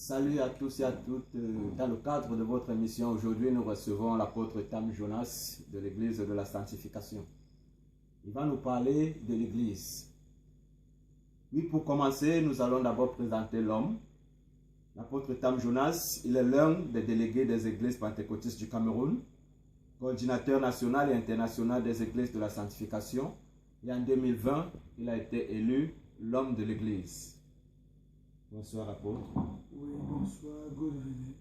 Salut à tous et à toutes. Dans le cadre de votre émission, aujourd'hui, nous recevons l'apôtre Tam Jonas de l'Église de la Sanctification. Il va nous parler de l'Église. Oui, pour commencer, nous allons d'abord présenter l'homme. L'apôtre Tam Jonas, il est l'un des délégués des églises pentecôtistes du Cameroun, coordinateur national et international des églises de la Sanctification. Et en 2020, il a été élu l'homme de l'Église. Bonsoir, apôtre. Oui, bonsoir, good evening.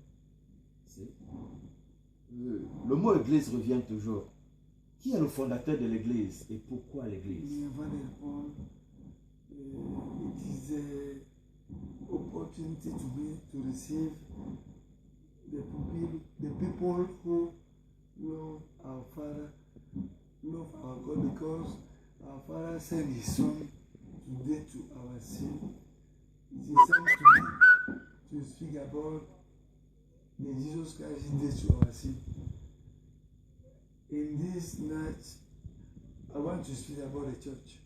Le mot église revient toujours. Qui est le fondateur de l'église et pourquoi l'église? Mais avant de répondre, it is an opportunity to me to receive the people who love our Father, love our God, because our Father sent His Son today to our sin. It is time to me to speak about the Jesus Christ He did to our sin. In this night, I want to speak about the church.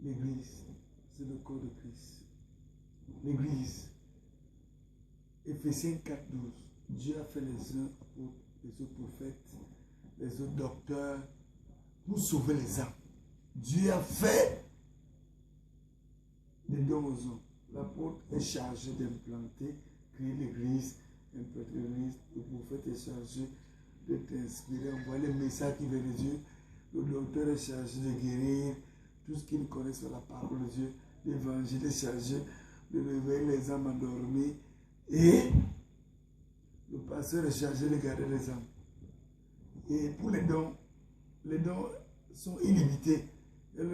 L'Église, c'est le corps de Christ. L'Église, Éphésiens 4:12. Dieu a fait les uns apôtres, les autres prophètes, les autres docteurs pour sauver les âmes. Dieu a fait des dons aux hommes. L'apôtre est chargé d'implanter, créer l'église, implanter l'église. Le prophète est chargé de t'inspirer, envoyer les messages qui viennent de Dieu. Le docteur est chargé de guérir tout ce qu'il connaît sur la parole de Dieu. L'évangile est chargé de réveiller les âmes endormies. Et le pasteur est chargé de garder les âmes. Et pour les dons sont illimités. Il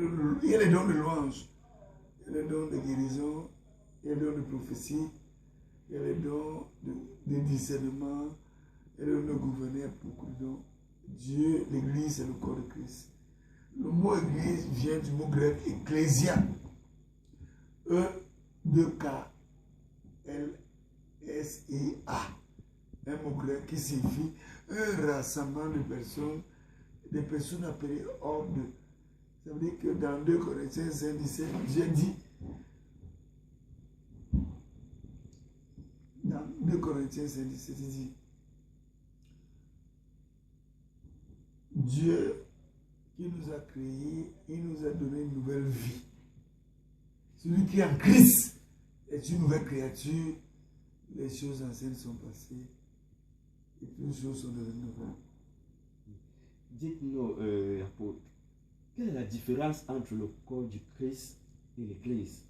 y a les dons de louange. Il y a les dons de guérison, il y a les dons de prophétie, il y a les dons de discernement, il y a les dons de gouverner, beaucoup de dons. Dieu, l'église, c'est le corps de Christ. Le mot église vient du mot grec ecclésia. E-2-K-L-S-E-A. Un mot grec qui signifie un rassemblement de personnes, des personnes appelées ordre. Ça veut dire que dans 2 Corinthiens 5:17, Dieu dit, dans 2 Corinthiens 5:17, il dit, Dieu qui nous a créés, il nous a donné une nouvelle vie. Celui qui est en Christ est une nouvelle créature. Les choses anciennes sont passées et toutes les choses sont devenues nouvelles. Dites-nous, apôtre, quelle est la différence entre le corps du Christ et l'Église?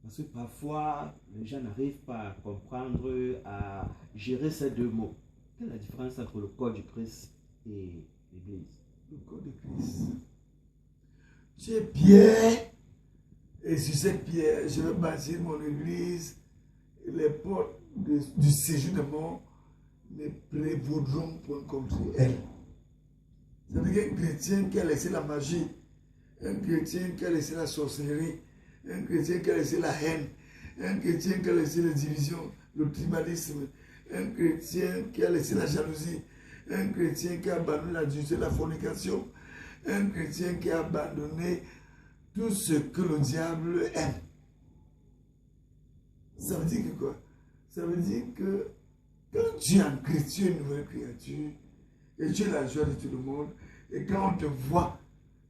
Parce que parfois, les gens n'arrivent pas à comprendre, à gérer ces deux mots. Quelle est la différence entre le corps du Christ et l'Église? Le corps de Christ. Tu es Pierre, et sur cette pierre, je vais bâtir mon église, et les portes du séjour de mort ne prévaudront point contre elle. Ça veut dire qu'un chrétien qui a laissé la magie, un chrétien qui a laissé la sorcellerie, un chrétien qui a laissé la haine, un chrétien qui a laissé la division, le tribalisme, un chrétien qui a laissé la jalousie, un chrétien qui a abandonné la dureté, la fornication, un chrétien qui a abandonné tout ce que le diable aime. Ça veut dire que quoi? Ça veut dire que quand tu es en Christ, tu es une nouvelle créature et tu es la joie de tout le monde. Et quand on te voit,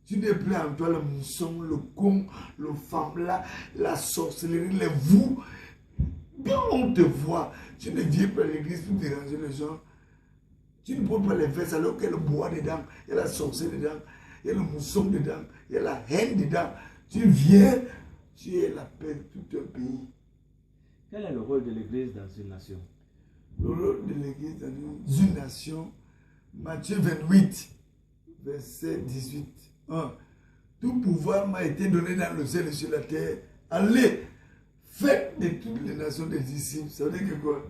tu n'es plus en toi le mensonge, le con, le femme-là, la sorcellerie, les vous. Quand on te voit, tu ne viens pas à l'église pour déranger les gens. Tu ne prends pas les vestes alors qu'il y a le bois dedans, il y a la sorcellerie dedans, il y a le mensonge dedans, il y a la haine dedans. Tu viens, tu es la paix de tout un pays. Quel est le rôle de l'Église dans une nation? Le rôle de l'Église dans une nation, Matthieu 28, verset 18. 1. Tout pouvoir m'a été donné dans le ciel et sur la terre. Allez, faites de toutes les nations des disciples. Ça veut dire que quoi?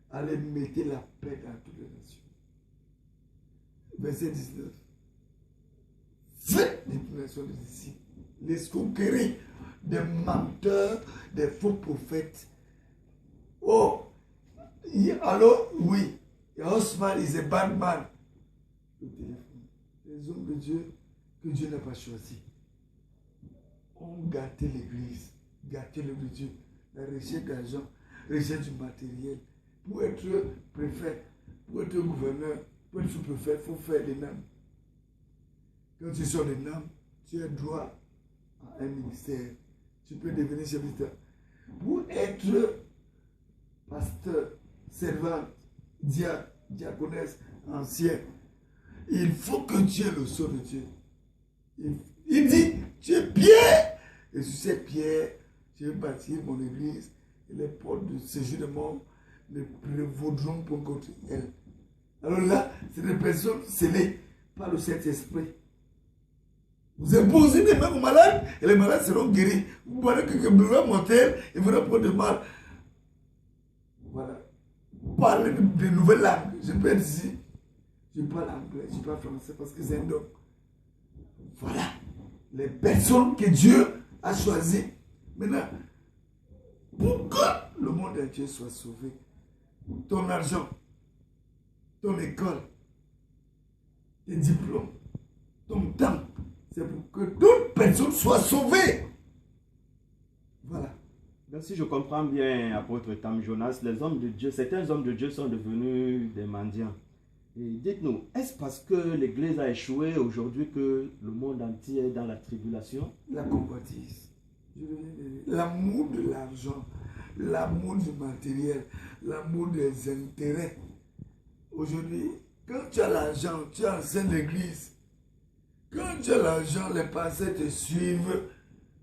Allez, mettez la paix dans toutes les nations. Verset 19. Faites de toutes les nations des disciples. L'escroquerie des menteurs, des faux prophètes. Oh, alors, oui, Osman is a bad man. Le téléphone. Les hommes de Dieu que Dieu n'a pas choisi ont gâté l'église, gâté le Dieu, la recherche d'argent, recherche du matériel. Pour être préfet, pour être gouverneur, pour être sous-préfet, il faut faire des NAM. Quand tu sors des NAM, tu as droit à un ministère. Tu peux devenir chef d'État. Pour être pasteur, servant, diaconesse, ancien, il faut que tu aies le sceau de Dieu. Il dit, tu es pierre. Et sur cette pierre, je vais bâtir mon église. Et les portes de séjour de mort ne prévaudront pas contre elle. Alors là, c'est des personnes scellées par le Saint-Esprit. Vous imposez des mains aux malades et les malades seront guéris. Vous parlez que le mortel et vous n'aurez pas de mal. Voilà. Parlez de nouvelles langues. Je peux être ici. Je parle anglais, je parle français parce que c'est un don. Voilà. Les personnes que Dieu a choisies. Maintenant, pour que le monde entier soit sauvé, ton argent, ton école, tes diplômes, ton temps, c'est pour que d'autres personnes soient sauvées. Voilà. Donc, si je comprends bien, apôtre Tam Jonas, les hommes de Dieu, certains hommes de Dieu sont devenus des mendiants. Et dites-nous, est-ce parce que l'Église a échoué aujourd'hui que le monde entier est dans la tribulation? La convoitise, l'amour de l'argent, l'amour du matériel, l'amour des intérêts. Aujourd'hui, quand tu as l'argent, tu enseignes l'Église. Quand tu as l'argent, les pasteurs te suivent.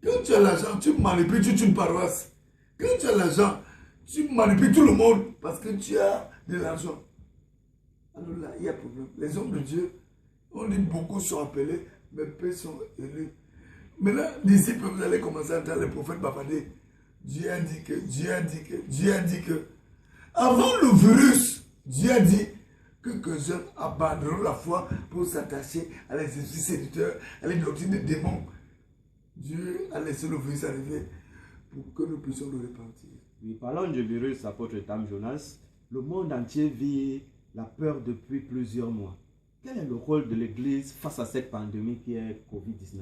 Quand tu as l'argent, tu manipules toute une paroisse. Quand tu as l'argent, tu manipules tout le monde parce que tu as de l'argent. Alors là, il y a problème. Les hommes de Dieu, on dit beaucoup sont appelés, mais peu sont élus. Maintenant, d'ici peu, vous allez commencer à entendre le prophète bavarder. Dieu a dit que, Dieu a dit que, Dieu a dit que. Avant le virus, Dieu a dit que quelques-uns abandonneront la foi pour s'attacher à les esprits séducteurs, à les doctrines des démons. Dieu a laissé le virus arriver pour que nous puissions nous repentir. Oui, parlons du virus, apôtre Tam Jonas. Le monde entier vit la peur depuis plusieurs mois. Quel est le rôle de l'Église face à cette pandémie qui est Covid-19?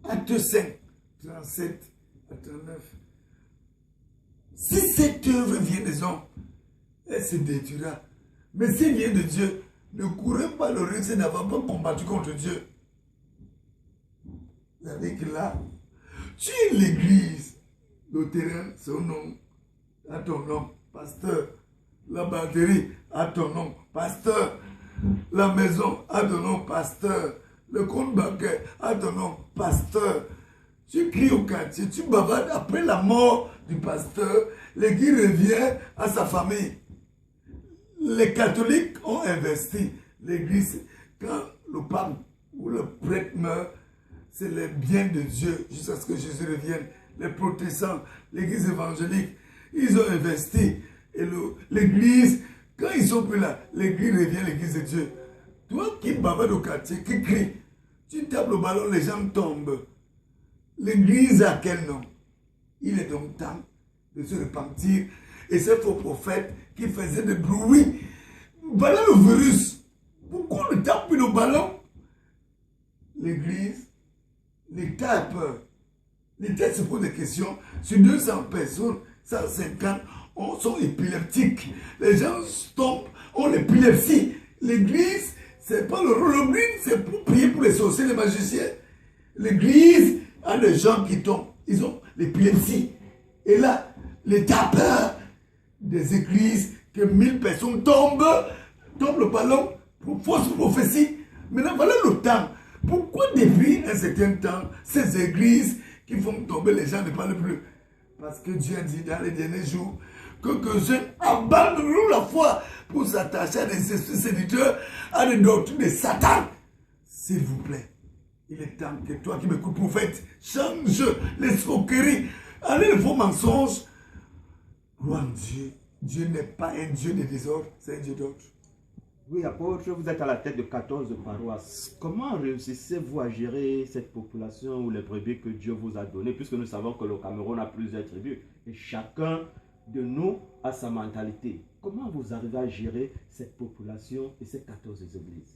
Acte 5, 37 à 39. Si cette œuvre vient des hommes, elle se détruira. Mais si elle vient de Dieu, ne courez pas le risque d'avoir pas combattu contre Dieu. C'est-à-dire que là, tu es l'Église. Le terrain, c'est au nom, à ton nom, pasteur. La batterie, à ton nom, pasteur. La maison, à ton nom, pasteur. Le compte bancaire, à ton nom, pasteur. Tu cries au quartier, tu bavardes après la mort du pasteur. L'église revient à sa famille. Les catholiques ont investi l'église. Quand le pape ou le prêtre meurt, c'est les biens de Dieu jusqu'à ce que Jésus revienne. Les protestants, l'église évangélique, ils ont investi. Et l'église, quand ils sont plus là, l'église revient, l'église de Dieu. Toi qui bavardes au quartier, qui crie, tu tapes le ballon, les gens tombent. L'église a quel nom? Il est donc temps de se repentir. Et ces faux prophètes qui faisaient des bruits, voilà le virus. Pourquoi on ne tape plus le ballon? L'église, l'État a peur. L'État se pose des questions. Sur 200 personnes, 150 sont épileptiques. Les gens tombent, ont l'épilepsie. L'église, c'est pas le rôle. L'église, c'est pour prier pour les sorciers, les magiciens. L'église a des gens qui tombent. Ils ont l'épilepsie. Et là, l'État a peur des églises que 1000 personnes tombent le ballon pour fausse prophétie. Maintenant, voilà le temps. Pourquoi depuis un certain temps, ces églises qui font tomber les gens ne parlent plus? Parce que Dieu a dit dans les derniers jours que jeunes abandonneront la foi pour s'attacher à des esprits séducteurs, à des doctrines de Satan. S'il vous plaît, il est temps que toi qui m'écoutes, prophète, change l'escroquerie, allez les faux mensonges. Gloire à Dieu. Dieu n'est pas un Dieu de désordre, c'est un Dieu d'ordre. Oui, apôtre, vous êtes à la tête de 14 paroisses. Comment réussissez-vous à gérer cette population ou les brebis que Dieu vous a données, puisque nous savons que le Cameroun a plusieurs tribus et chacun de nous a sa mentalité. Comment vous arrivez à gérer cette population et ces 14 églises?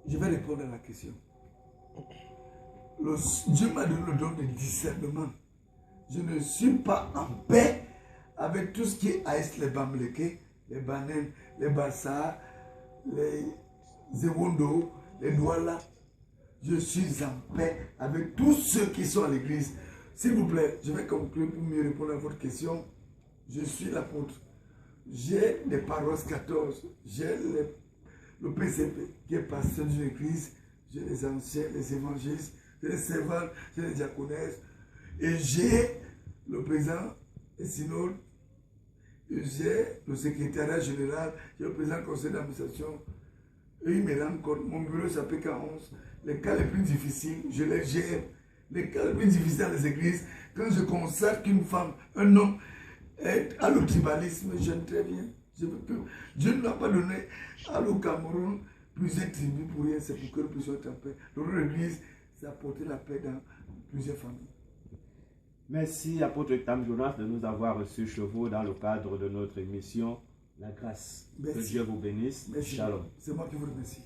Je vais répondre à la question. Dieu m'a donné le don de discernement. je ne suis pas en paix avec tout ce qui est AS, les Bamleke, les Banen, les Bassa, les Zewondo, les Douala. Je suis en paix avec tous ceux qui sont à l'église. S'il vous plaît, je vais conclure pour mieux répondre à votre question. Je suis l'apôtre. J'ai les paroisses 14. J'ai le PCP qui est pasteur d'une église. J'ai les anciens, les évangélistes, j'ai les servantes, j'ai les diaconesses. Et j'ai le président et synode. J'ai le secrétariat général. J'ai le président du conseil d'administration. Et il me rend compte, mon bureau s'appelle K11. Les cas les plus difficiles, je les gère. Les cas les plus difficiles dans les églises, quand je constate qu'une femme, un homme est à le tribalisme, je n'interviens. Je ne dois pas donner à le Cameroun plusieurs tribus pour rien, c'est pour que nous puissions être en paix. Donc l'église, c'est apporter la paix dans plusieurs familles. Merci, apôtre Tam Jonas, de nous avoir reçus chez vous dans le cadre de notre émission. La grâce. Merci. Que Dieu vous bénisse. Merci. Shalom. C'est moi qui vous remercie.